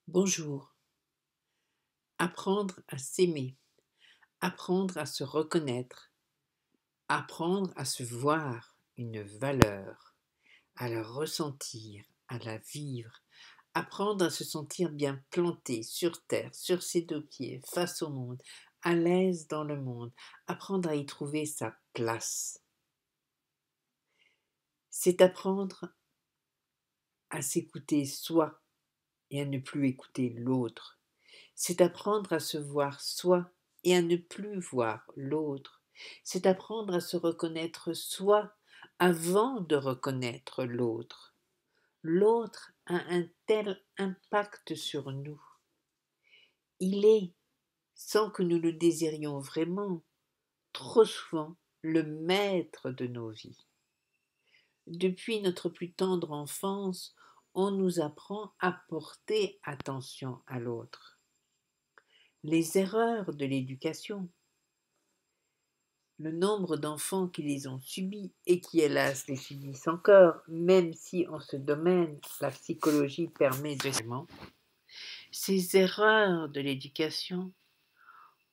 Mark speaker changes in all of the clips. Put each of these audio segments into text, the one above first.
Speaker 1: Bonjour. Apprendre à s'aimer, apprendre à se reconnaître, apprendre à se voir une valeur, à la ressentir, à la vivre, apprendre à se sentir bien planté sur terre, sur ses deux pieds, face au monde, à l'aise dans le monde, apprendre à y trouver sa place. C'est apprendre à s'écouter soi et à ne plus écouter l'autre. C'est apprendre à se voir soi et à ne plus voir l'autre. C'est apprendre à se reconnaître soi avant de reconnaître l'autre. L'autre a un tel impact sur nous. Il est, sans que nous le désirions vraiment, trop souvent le maître de nos vies. Depuis notre plus tendre enfance, on nous apprend à porter attention à l'autre. Les erreurs de l'éducation, le nombre d'enfants qui les ont subis et qui hélas les subissent encore, même si en ce domaine la psychologie permet de... Ces erreurs de l'éducation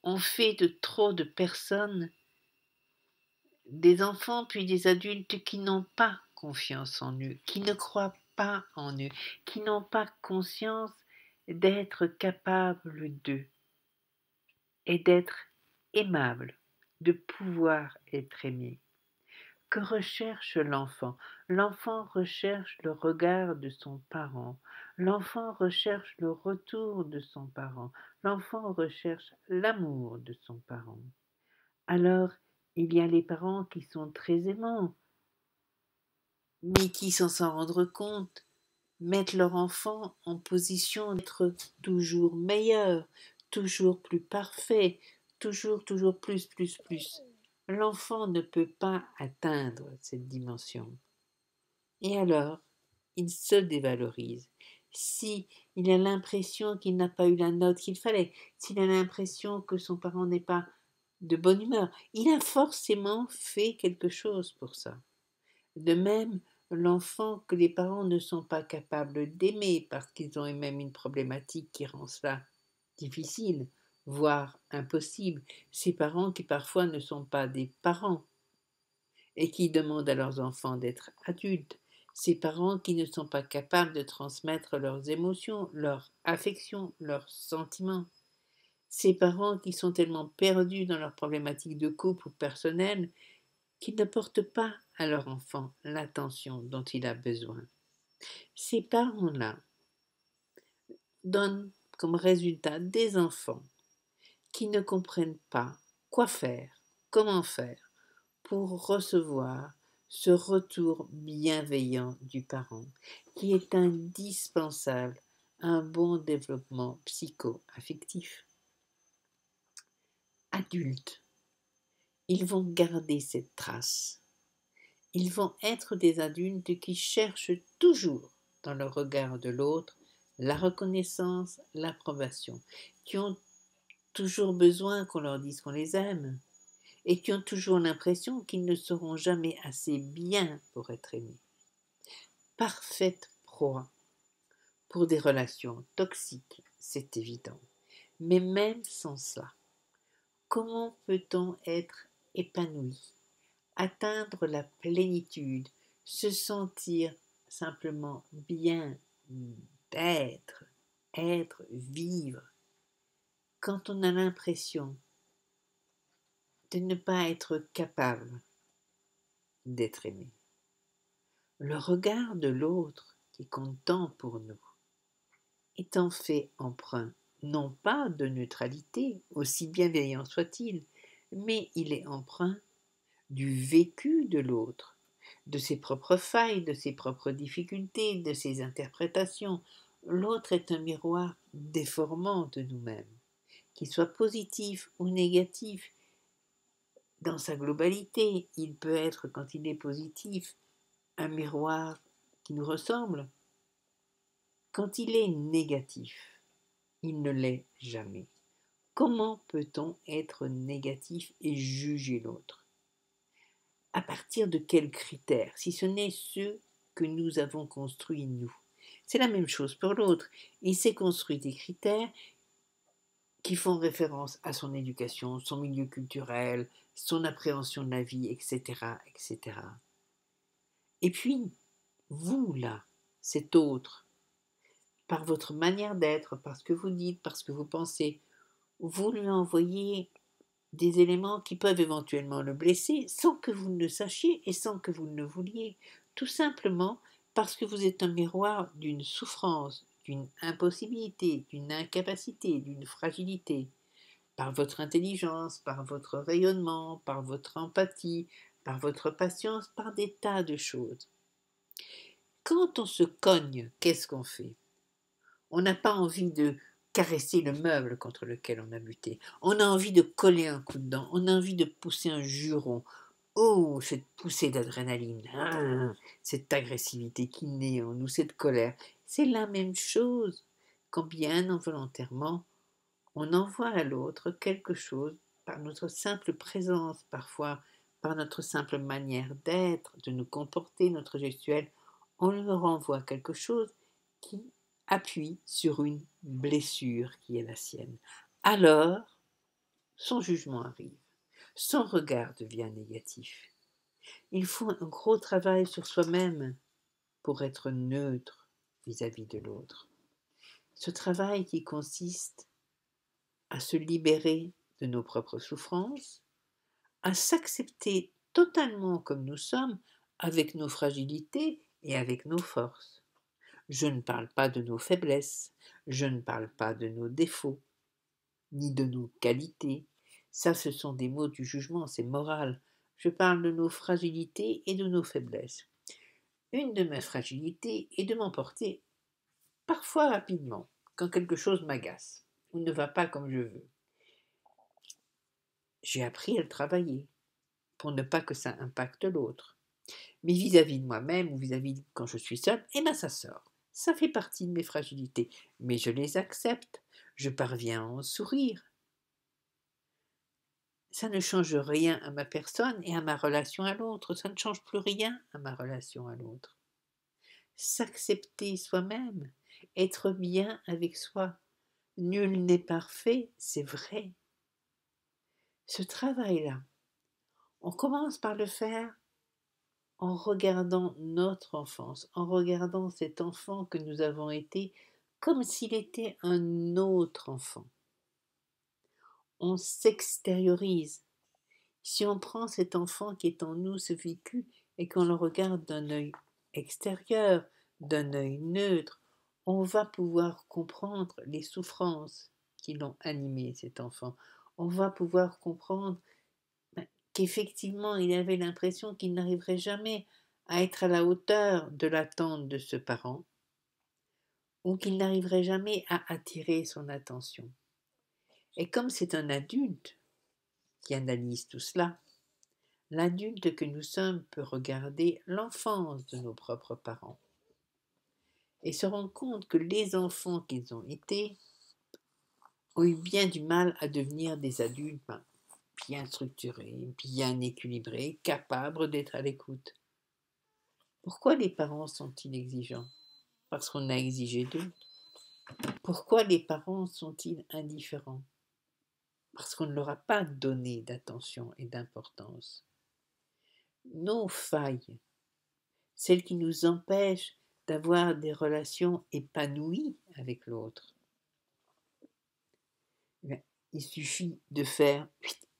Speaker 1: ont fait de trop de personnes des enfants puis des adultes qui n'ont pas confiance en eux, qui ne croient pas en eux, qui n'ont pas conscience d'être capables d'eux et d'être aimables, de pouvoir être aimés. Que recherche l'enfant? L'enfant recherche le regard de son parent. L'enfant recherche le retour de son parent. L'enfant recherche l'amour de son parent. Alors, il y a les parents qui sont très aimants, mais qui, sans s'en rendre compte, mettent leur enfant en position d'être toujours meilleur, toujours plus parfait, toujours plus. L'enfant ne peut pas atteindre cette dimension. Et alors, il se dévalorise. Si il a l'impression qu'il n'a pas eu la note qu'il fallait, s'il a l'impression que son parent n'est pas de bonne humeur, il a forcément fait quelque chose pour ça. De même, l'enfant que les parents ne sont pas capables d'aimer parce qu'ils ont eux-mêmes une problématique qui rend cela difficile, voire impossible, ces parents qui parfois ne sont pas des parents et qui demandent à leurs enfants d'être adultes, ces parents qui ne sont pas capables de transmettre leurs émotions, leurs affections, leurs sentiments, ces parents qui sont tellement perdus dans leurs problématiques de couple ou personnelles qu'ils ne portent pas à leur enfant l'attention dont il a besoin. Ces parents-là donnent comme résultat des enfants qui ne comprennent pas quoi faire, comment faire pour recevoir ce retour bienveillant du parent qui est indispensable à un bon développement psycho-affectif. Adultes, ils vont garder cette trace. Ils vont être des adultes qui cherchent toujours dans le regard de l'autre la reconnaissance, l'approbation, qui ont toujours besoin qu'on leur dise qu'on les aime et qui ont toujours l'impression qu'ils ne seront jamais assez bien pour être aimés. Parfaite proie pour des relations toxiques, c'est évident. Mais même sans cela, comment peut-on être épanoui, atteindre la plénitude, se sentir simplement bien d'être, être, vivre, quand on a l'impression de ne pas être capable d'être aimé? Le regard de l'autre qui compte tant pour nous est en fait empreint non pas de neutralité, aussi bienveillant soit-il, mais il est empreint du vécu de l'autre, de ses propres failles, de ses propres difficultés, de ses interprétations. L'autre est un miroir déformant de nous-mêmes, qu'il soit positif ou négatif. Dans sa globalité, il peut être, quand il est positif, un miroir qui nous ressemble. Quand il est négatif, il ne l'est jamais. Comment peut-on être négatif et juger l'autre? À partir de quels critères, si ce n'est ceux que nous avons construits nous? C'est la même chose pour l'autre. Il s'est construit des critères qui font référence à son éducation, son milieu culturel, son appréhension de la vie, etc., etc. Et puis, vous, là, cet autre, par votre manière d'être, par ce que vous dites, par ce que vous pensez, vous lui envoyez des éléments qui peuvent éventuellement le blesser sans que vous ne le sachiez et sans que vous ne le vouliez, tout simplement parce que vous êtes un miroir d'une souffrance, d'une impossibilité, d'une incapacité, d'une fragilité, par votre intelligence, par votre rayonnement, par votre empathie, par votre patience, par des tas de choses. Quand on se cogne, qu'est-ce qu'on fait? On n'a pas envie de caresser le meuble contre lequel on a buté. On a envie de coller un coup de dent. On a envie de pousser un juron. Oh, cette poussée d'adrénaline. Ah, cette agressivité qui naît en nous, cette colère. C'est la même chose quand bien involontairement, on envoie à l'autre quelque chose par notre simple présence, parfois par notre simple manière d'être, de nous comporter, notre gestuelle. On lui renvoie quelque chose qui appuie sur une blessure qui est la sienne. Alors, son jugement arrive, son regard devient négatif. Il faut un gros travail sur soi-même pour être neutre vis-à-vis de l'autre. Ce travail qui consiste à se libérer de nos propres souffrances, à s'accepter totalement comme nous sommes, avec nos fragilités et avec nos forces. Je ne parle pas de nos faiblesses, je ne parle pas de nos défauts, ni de nos qualités. Ça, ce sont des mots du jugement, c'est moral. Je parle de nos fragilités et de nos faiblesses. Une de mes fragilités est de m'emporter parfois rapidement, quand quelque chose m'agace ou ne va pas comme je veux. J'ai appris à le travailler pour ne pas que ça impacte l'autre. Mais vis-à-vis de moi-même ou vis-à-vis de quand je suis seule, eh bien ça sort. Ça fait partie de mes fragilités, mais je les accepte. Je parviens à en sourire. Ça ne change rien à ma personne et à ma relation à l'autre. Ça ne change plus rien à ma relation à l'autre. S'accepter soi-même, être bien avec soi. Nul n'est parfait, c'est vrai. Ce travail-là, on commence par le faire en regardant notre enfance, en regardant cet enfant que nous avons été comme s'il était un autre enfant. On s'extériorise. Si on prend cet enfant qui est en nous, ce vécu, et qu'on le regarde d'un œil extérieur, d'un œil neutre, on va pouvoir comprendre les souffrances qui l'ont animé, cet enfant. On va pouvoir comprendre qu'effectivement, il avait l'impression qu'il n'arriverait jamais à être à la hauteur de l'attente de ce parent, ou qu'il n'arriverait jamais à attirer son attention. Et comme c'est un adulte qui analyse tout cela, l'adulte que nous sommes peut regarder l'enfance de nos propres parents et se rendre compte que les enfants qu'ils ont été ont eu bien du mal à devenir des adultes bien structurés, bien équilibrés, capables d'être à l'écoute. Pourquoi les parents sont-ils exigeants? Parce qu'on a exigé d'eux. Pourquoi les parents sont-ils indifférents? Parce qu'on ne leur a pas donné d'attention et d'importance. Nos failles, celles qui nous empêchent d'avoir des relations épanouies avec l'autre, il suffit de faire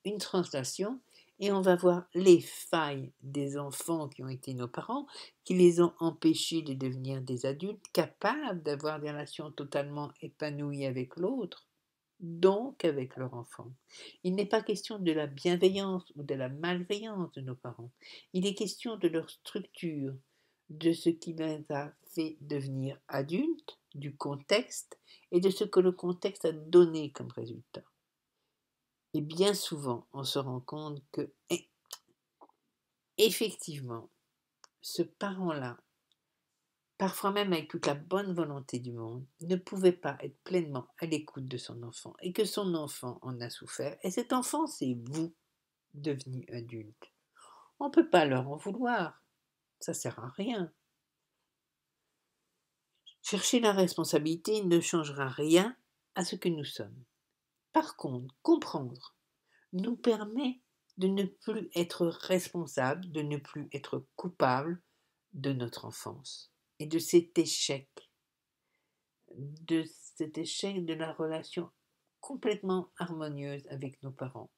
Speaker 1: une translation et on va voir les failles des enfants qui ont été nos parents, qui les ont empêchés de devenir des adultes capables d'avoir des relations totalement épanouies avec l'autre, donc avec leur enfant. Il n'est pas question de la bienveillance ou de la malveillance de nos parents. Il est question de leur structure, de ce qui les a fait devenir adultes, du contexte et de ce que le contexte a donné comme résultat. Et bien souvent, on se rend compte que, effectivement, ce parent-là, parfois même avec toute la bonne volonté du monde, ne pouvait pas être pleinement à l'écoute de son enfant et que son enfant en a souffert. Et cet enfant, c'est vous, devenu adulte. On ne peut pas leur en vouloir. Ça sert à rien. Chercher la responsabilité ne changera rien à ce que nous sommes. Par contre, comprendre nous permet de ne plus être responsable, de ne plus être coupable de notre enfance et de cet échec de la relation complètement harmonieuse avec nos parents.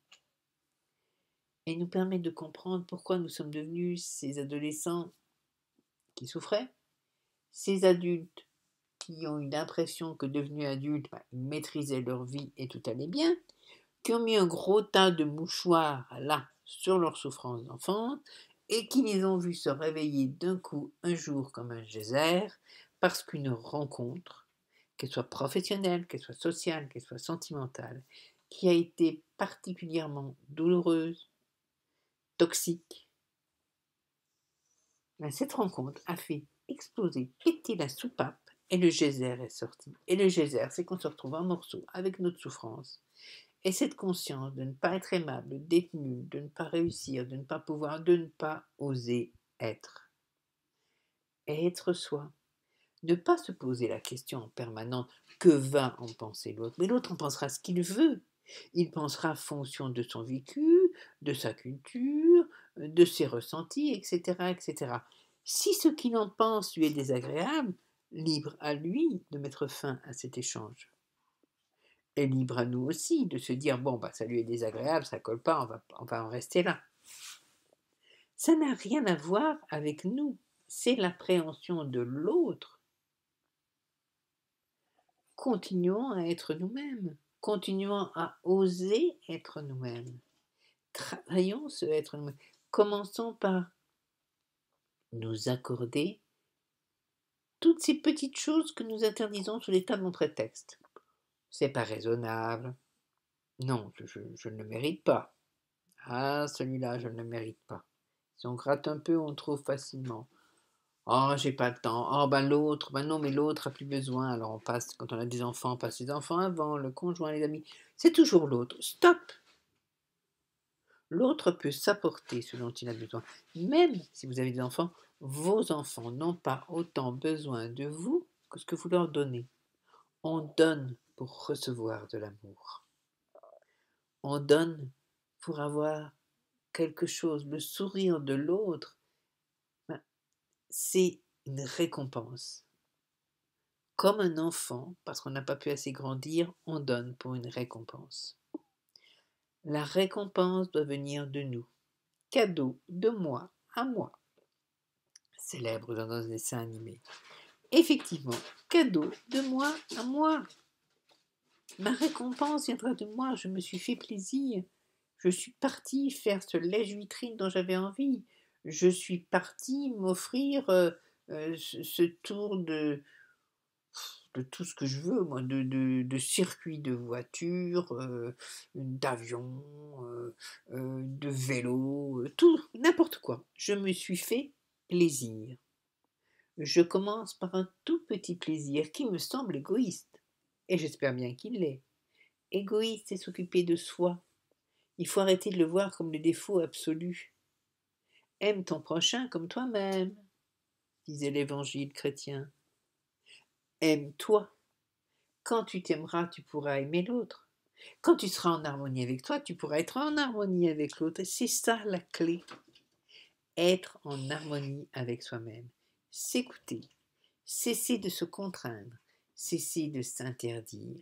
Speaker 1: Et nous permet de comprendre pourquoi nous sommes devenus ces adolescents qui souffraient, ces adultes qui ont eu l'impression que devenus adultes, ils maîtrisaient leur vie et tout allait bien, qui ont mis un gros tas de mouchoirs là sur leurs souffrances d'enfance et qui les ont vus se réveiller d'un coup un jour comme un geyser parce qu'une rencontre, qu'elle soit professionnelle, qu'elle soit sociale, qu'elle soit sentimentale, qui a été particulièrement douloureuse, toxique, cette rencontre a fait exploser, péter la soupape et le geyser est sorti. Et le geyser, c'est qu'on se retrouve en morceaux avec notre souffrance. Et cette conscience de ne pas être aimable, d'être nul, de ne pas réussir, de ne pas pouvoir, de ne pas oser être. Et être soi. Ne pas se poser la question en permanence que va en penser l'autre. Mais l'autre en pensera ce qu'il veut. Il pensera en fonction de son vécu, de sa culture, de ses ressentis, etc., etc. Si ce qu'il en pense lui est désagréable, libre à lui de mettre fin à cet échange. Et libre à nous aussi de se dire, bon, ça lui est désagréable, ça colle pas, on va en rester là. Ça n'a rien à voir avec nous, c'est l'appréhension de l'autre. Continuons à être nous-mêmes, continuons à oser être nous-mêmes. Travaillons ce être nous-mêmes. Commençons par nous accorder toutes ces petites choses que nous interdisons sous l'état de mon prétexte. C'est pas raisonnable. Non, je ne le mérite pas. Ah, celui-là, je ne le mérite pas. Si on gratte un peu, on trouve facilement. Oh, j'ai pas le temps. Oh, l'autre, non, mais l'autre a plus besoin. Alors on passe, quand on a des enfants, on passe les enfants avant, le conjoint, les amis. C'est toujours l'autre. Stop! L'autre peut s'apporter ce dont il a besoin. Même si vous avez des enfants, vos enfants n'ont pas autant besoin de vous que ce que vous leur donnez. On donne pour recevoir de l'amour. On donne pour avoir quelque chose. Le sourire de l'autre, c'est une récompense. Comme un enfant, parce qu'on n'a pas pu assez grandir, on donne pour une récompense. La récompense doit venir de nous. Cadeau de moi à moi. Célèbre dans un dessin animé. Effectivement, cadeau de moi à moi. Ma récompense viendra de moi. Je me suis fait plaisir. Je suis partie faire ce lèche-vitrine dont j'avais envie. Je suis partie m'offrir ce tour de tout ce que je veux, moi, de circuits de voitures, d'avions, de vélos, tout, n'importe quoi. Je me suis fait plaisir. Je commence par un tout petit plaisir qui me semble égoïste, et j'espère bien qu'il l'est. Égoïste, c'est s'occuper de soi. Il faut arrêter de le voir comme le défaut absolu. Aime ton prochain comme toi-même, disait l'évangile chrétien. Aime-toi. Quand tu t'aimeras, tu pourras aimer l'autre. Quand tu seras en harmonie avec toi, tu pourras être en harmonie avec l'autre. C'est ça la clé. Être en harmonie avec soi-même. S'écouter. Cesser de se contraindre. Cesser de s'interdire.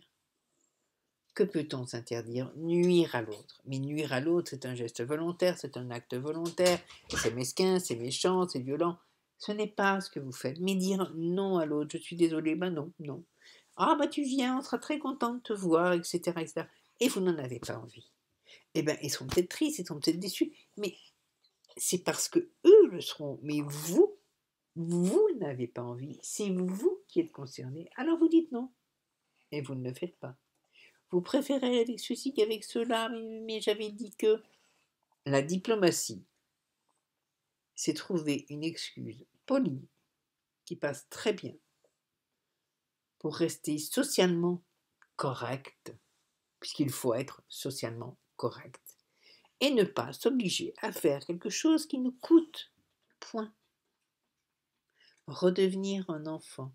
Speaker 1: Que peut-on s'interdire? Nuire à l'autre. Mais nuire à l'autre, c'est un geste volontaire, c'est un acte volontaire. C'est mesquin, c'est méchant, c'est violent. Ce n'est pas ce que vous faites. Mais dire non à l'autre, je suis désolée, non, non. Ah tu viens, on sera très content de te voir, etc., etc. Et vous n'en avez pas envie. Eh bien, ils seront peut-être tristes, ils seront peut-être déçus, mais c'est parce que eux le seront. Mais vous n'avez pas envie. C'est vous qui êtes concerné. Alors vous dites non. Et vous ne le faites pas. Vous préférez avec ceci qu'avec cela, mais j'avais dit que la diplomatie, c'est trouver une excuse polie qui passe très bien pour rester socialement correct, puisqu'il faut être socialement correct, et ne pas s'obliger à faire quelque chose qui nous coûte. Point. Redevenir un enfant,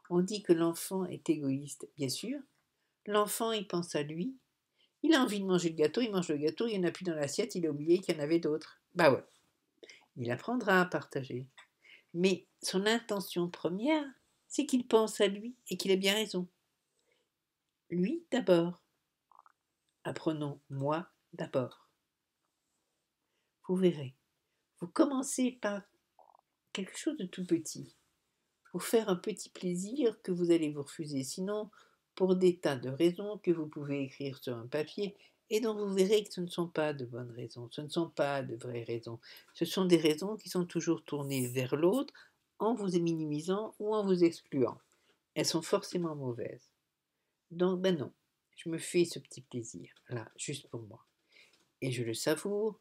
Speaker 1: On dit que l'enfant est égoïste. Bien sûr, l'enfant, il pense à lui. Il a envie de manger le gâteau, il mange le gâteau, il n'y en a plus dans l'assiette, il a oublié qu'il y en avait d'autres. Bah ouais, il apprendra à partager. Mais son intention première, c'est qu'il pense à lui et qu'il a bien raison. Lui d'abord. Apprenons moi d'abord. Vous verrez. Vous commencez par quelque chose de tout petit. Vous faire un petit plaisir que vous allez vous refuser. Sinon, pour des tas de raisons que vous pouvez écrire sur un papier et dont vous verrez que ce ne sont pas de bonnes raisons, ce ne sont pas de vraies raisons. Ce sont des raisons qui sont toujours tournées vers l'autre en vous minimisant ou en vous excluant. Elles sont forcément mauvaises. Donc, ben non, je me fais ce petit plaisir, là, juste pour moi. Et je le savoure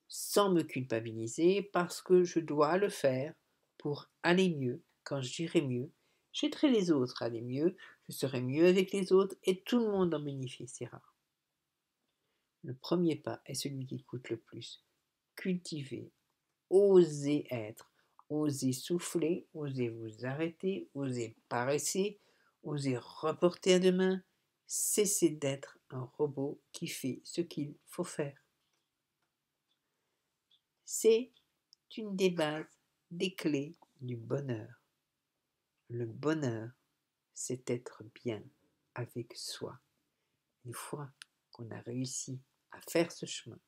Speaker 1: sans me culpabiliser parce que je dois le faire pour aller mieux. Quand j'irai mieux, j'aiderai les autres à aller mieux, je serai mieux avec les autres et tout le monde en bénéficiera. Le premier pas est celui qui coûte le plus. Cultiver, oser être, oser souffler, oser vous arrêter, oser paresser, oser reporter à demain, cesser d'être un robot qui fait ce qu'il faut faire. C'est une des bases, des clés du bonheur. Le bonheur, c'est être bien avec soi. Une fois qu'on a réussi à faire ce chemin,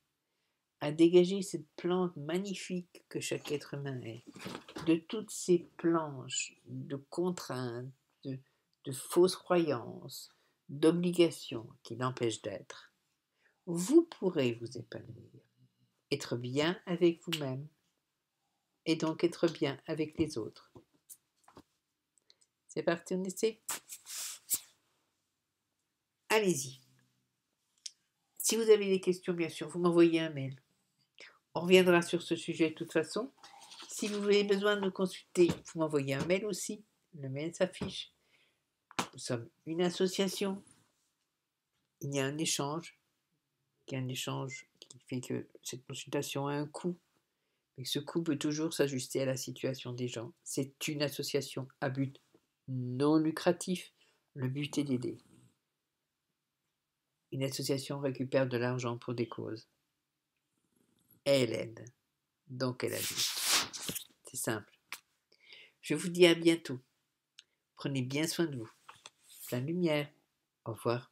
Speaker 1: à dégager cette plante magnifique que chaque être humain est, de toutes ces planches de contraintes, de fausses croyances, d'obligations qui l'empêchent d'être, vous pourrez vous épanouir, être bien avec vous-même et donc être bien avec les autres. C'est parti, on essaie. Allez-y. Si vous avez des questions, bien sûr, vous m'envoyez un mail. On reviendra sur ce sujet de toute façon. Si vous avez besoin de me consulter, vous m'envoyez un mail aussi. Le mail s'affiche. Nous sommes une association. Il y a un échange. Il y a un échange qui fait que cette consultation a un coût. Mais ce coût peut toujours s'ajuster à la situation des gens. C'est une association à but non lucratif. Le but est d'aider. Une association récupère de l'argent pour des causes. Elle aide. Donc elle ajuste. C'est simple. Je vous dis à bientôt. Prenez bien soin de vous. Plein de lumière. Au revoir.